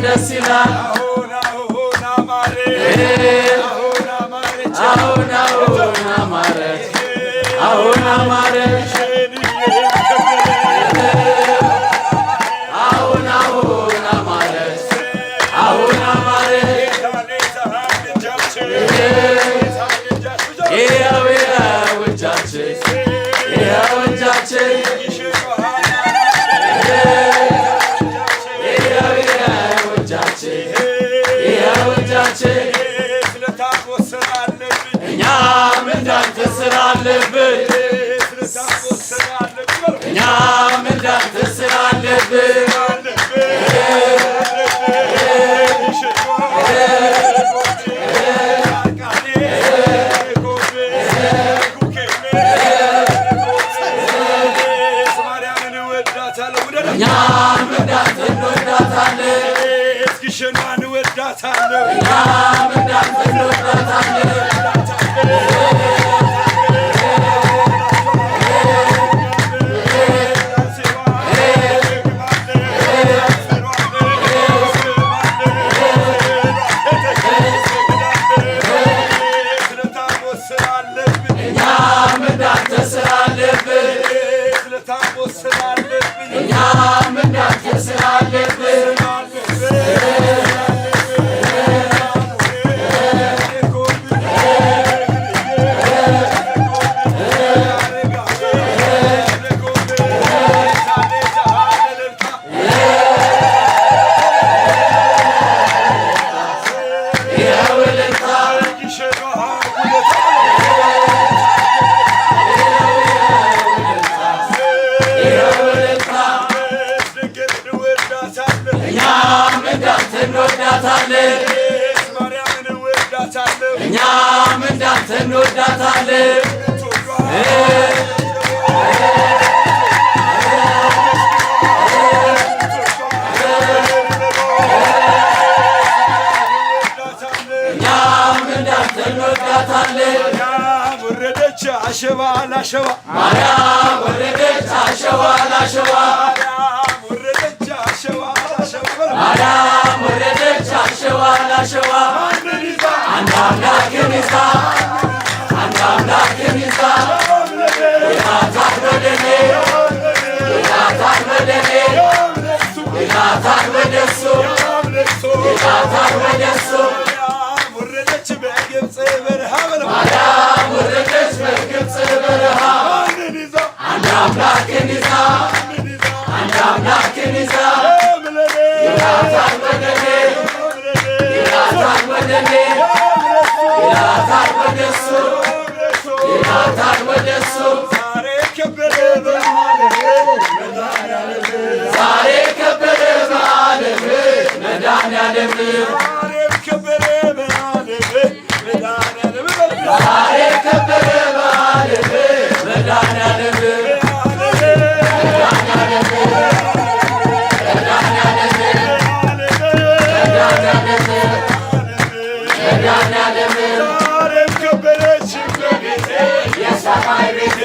ደስ ይላል አሁን አማረች አሁን አማረች አሁን አማረች አሁን አማረች ይኸው እጃችን ይኸው እጃችን እኛም እንዳንተ ስራ አለብን እኛም እንዳንተ ስራ አለብን እኛም እንዳንተ እንወዳታለን ግሸኗን እወዳታለሁ እኛም እንዳንተ እንወዳታለን እኛም እንዳንተ ስራ አለብን እኛም እንዳንተ ስራ አለብን እኛም እንዳንተ እንወዳታለን እኛም እንዳንተ እንወዳታለን እኛም እንዳንተ እንወዳታለን ወረደች አሸዋ ላሸዋ ማርያም ወረደች አሸዋ ላሸዋ ማርያም ወረደች አሸዋ ላሸዋ አንድ አምላክን ይዛ አንድ አምላክን ይዛ ይላታል በደሌ ይላታል በደሌ ይላታል በደሱ ይላታል በደሱ ወረደች በግብፅ በረሃ ማርያም ወረደች በግብፅ በረሃ አንድ አምላክን ይዛ አንድ አምላክን ይዛ ይላታል በደሌ ይላታል በደሌ ይላታል በደሱ ይላታል በደሱ ዛሬ ከበረ በዓለም መድኃኒዓለም ዛሬ ከበረ በዓለም መድኃኒዓለም ዛሬ ከበረች እመቤቴ የሰማይ ቤቴ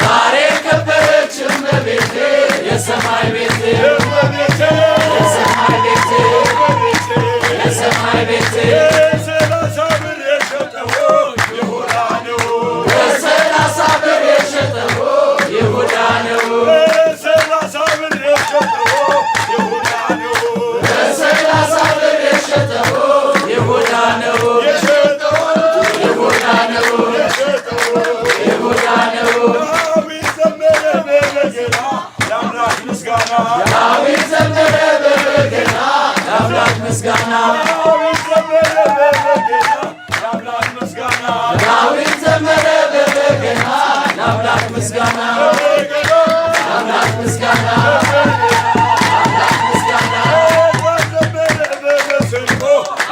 ዛሬ ከበረች እመቤቴ የሰማይ ቤቴ የሰማይ ቤቴ የሰማይ ቤቴ በሰላሳ ብር የሸጠው ይሁዳ ነው በሰላሳ ብር የሸጠው ይሁዳ ነው በሰላሳ ብር የሸጠው ይሁዳ ነው በሰላሳ ብር የሸጠው ይሁዳ ነው ይሁዳ ነው ይሁዳ ነው ዳዊት ዘመረ በበገና ለአምላክ ምስጋና ዳዊት ዘመረ በበገና ለአምላክ ምስጋና ዳዊት ዘመረ በበገና ለአምላክ ምስጋና ዳዊት ዘመረ በበገና ለአምላክ ምስጋና ለአምላክ ምስጋና ለአምላክ ምስጋና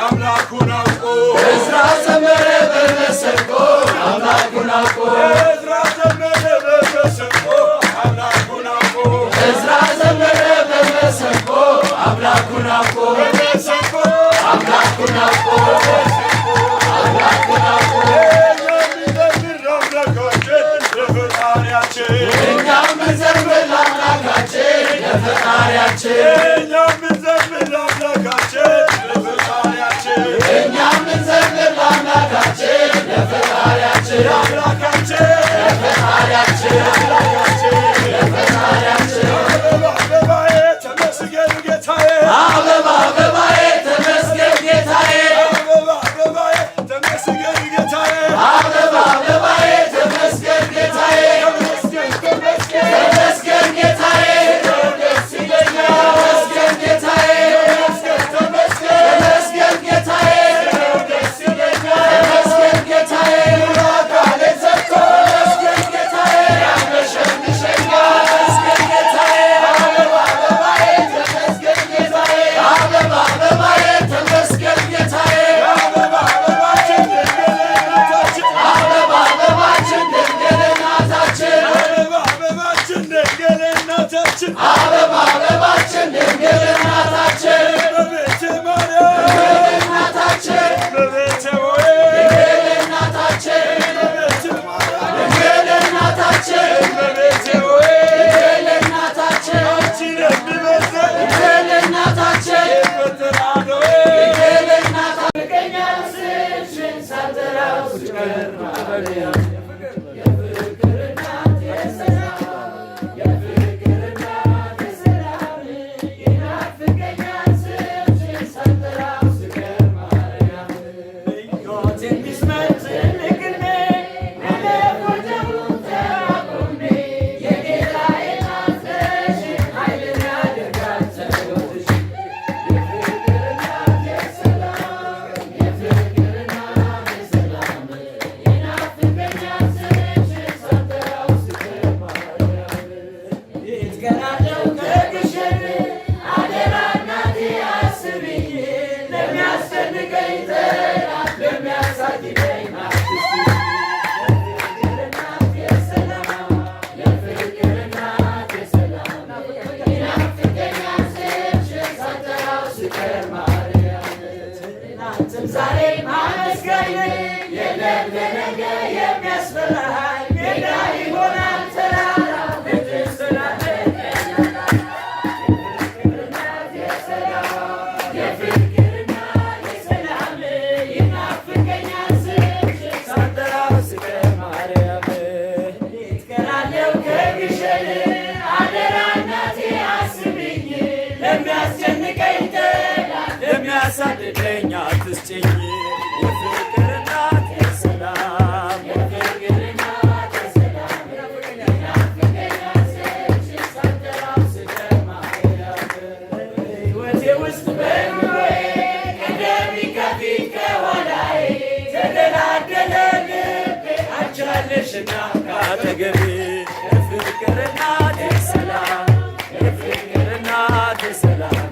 አምላኩን አውቆ ዕዝራ ዘመረ በመሰንቆ አምላኩን አውቆ ዕዝራ ዘመረ በመሰንቆ አምላኩን አውቆ ዕዝራ ዘመረ በመሰንቆ አምላኩን አውቆ አምላኩን አውቆ አምላኩን አውቆ የሚዘምር አምላካችን ለነገ የሚያስፈራህ ሜዳ ይሆናል ተራራ ፍቅር ስላለ የፍቅርና የሰላም ይናፍቀኛል ስምሽ ሳልጠራው ስቀር ማርያም ይትቀራለው ከግሸን አደራ እናቴ አስብኝ ለሚያስጨንቀኝ ጠላት ለሚያሳድደኝ አትስጭኝ የፍቅር እናት የሰላም የፍቅር እናት የሰላም ይናፍቀኛል ስምሽ ሳልጠራው ስቀር ማርያም ሕይወቴ ውስጥ በኑሮዬ ቀደሚ ከፊት ከኋላዬ ተደላደለ ልቤ አንቺ አለሽና ካጠገቤ የፍቅር እናት የሰላም የፍቅር እናት የሰላም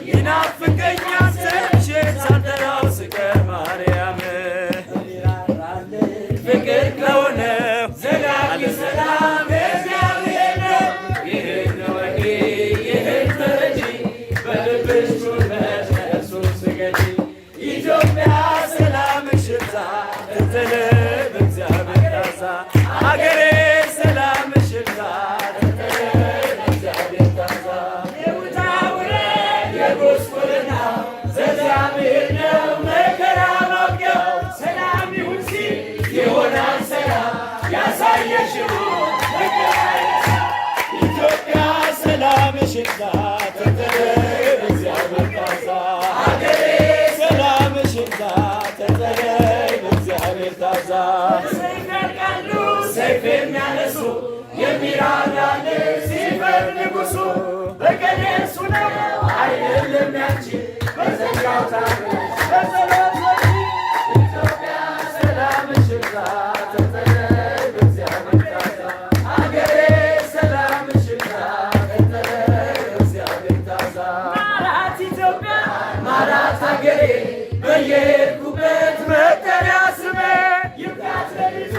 ይናፍቀኛል ስምሽ ሳልጠራው ስቀር ማርያም ፍቅር ከሆነ ዘላቂ ሰላም እግዚአብሔር ነው። ይህን ወቂ ይህን ተረጂ በልብሽ ጩኸት ለእርሱ ስገጂ ኢትዮጵያ ሰላምሽ ይብዛ ትትልህ በእግዚአብሔር ታዛ አገሬ ሰላምሽ ይብዛ ትትልህ በእግዚአብሔር ታዛ የውጣ ውረድ የጉስቁልና ዘእግዚአብሔር ነው መከራ ማውጊያው ሰላም ይሁን ሲል ይሆናል ሰላም ያሳየሽው ኢትዮጵያ ሰላምሽ ይብዛ ትትልህ በእግዚአብሔር ታዛ አገሬ ሰላምሽ ይብዛ ትትልህ በእግዚአብሔር ታዛ ሰይፍ ያልቃሉ ሰይፍ የሚያነሱ የሚራራልሽ ሲፈር ንጉሡ በቀል የእርሱ ነው አይደለም ያንቺ በዘንጋው ታብሽ በጸሎት ወርጂ ኢትዮጵያ ሰላምሽ ይብዛ ትትልህ በእግዚአብሔር ታዛ አገሬ ሰላምሽ ይብዛ ትትልህ በእግዚአብሔር ታዛ ማራት ኢትዮጵያ ማራት አገሬ በየሄድኩበት መጠሪያ ስሜ ይብቃት ሌሊቱ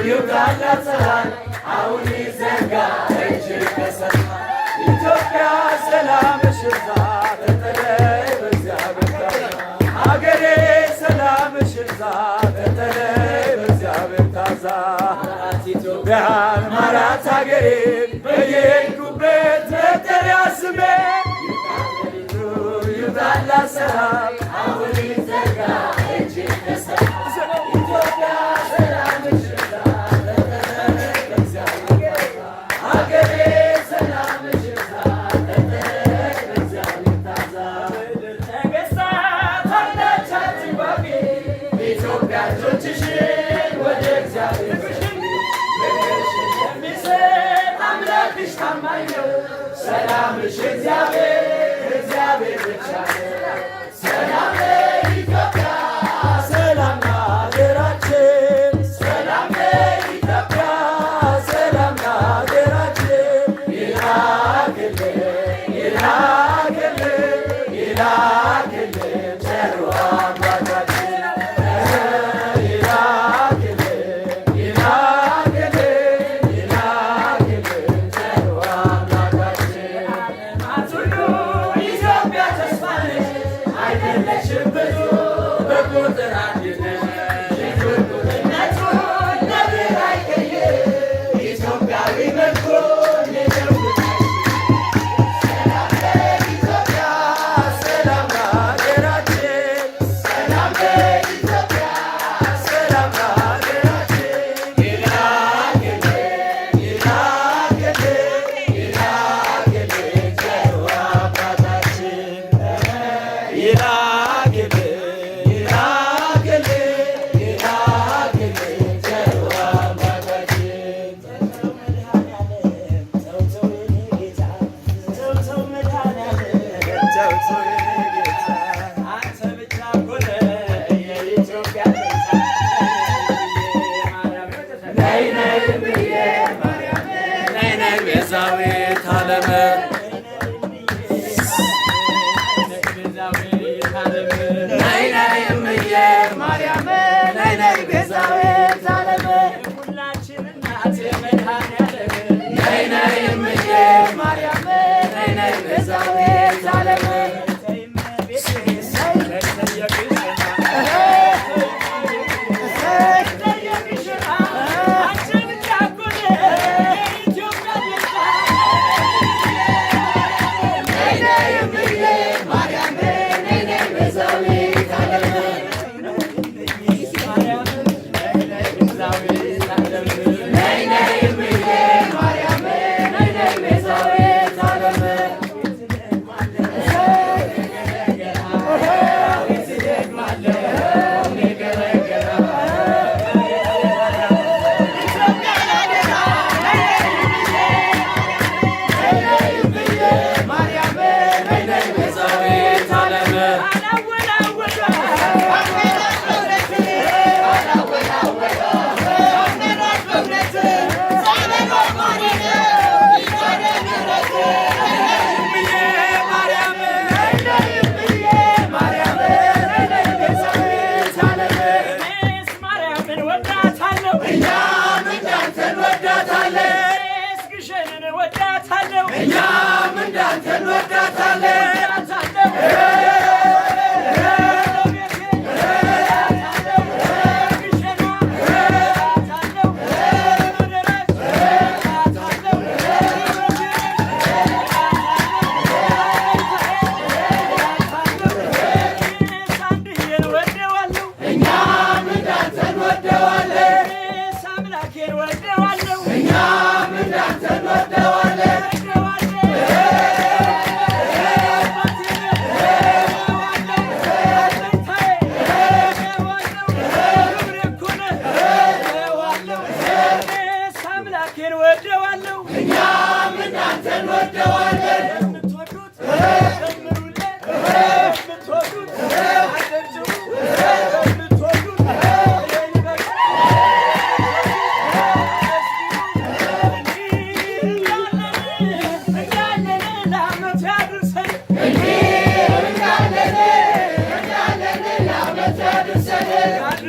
ይብቃላት ፀሐይ አሁን ይዘንጋ እጅግ ከሰማይ ኢትዮጵያ ሰላምሽ ይብዛ ትትልህ በእግዚአብሔር ታዛ አገሬ ሰላምሽ ይብዛ ትትልህ በእግዚአብሔር ታዛ ማራት ኢትዮጵያን ማራት አገሬ በየሄድኩበት መጠሪያ ስሜ ይብቃት ሌሊቱ ይብቃላት ፀሐይ አሁን ይዘንጋ እጅግ ከሰማይ ኢትዮጵያ ሰላምሽ ይብዛ ትትልህ በእግዚአብሔር ታዛ አገሬ ሰላምሽ ይብዛ ትትልህ በእግዚአብሔር ታዛ ነገሥታት አላቻችሁ ባፌ ኢትዮጵያ እጆችሽን ወደ እግዚአብሔር ፍቅርሽን የሚሰጥ አምላክሽ ታማኝ ነው ሰላምሽ እግዚአብሔር እግዚአብሔር ብቻ ነው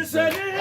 Salut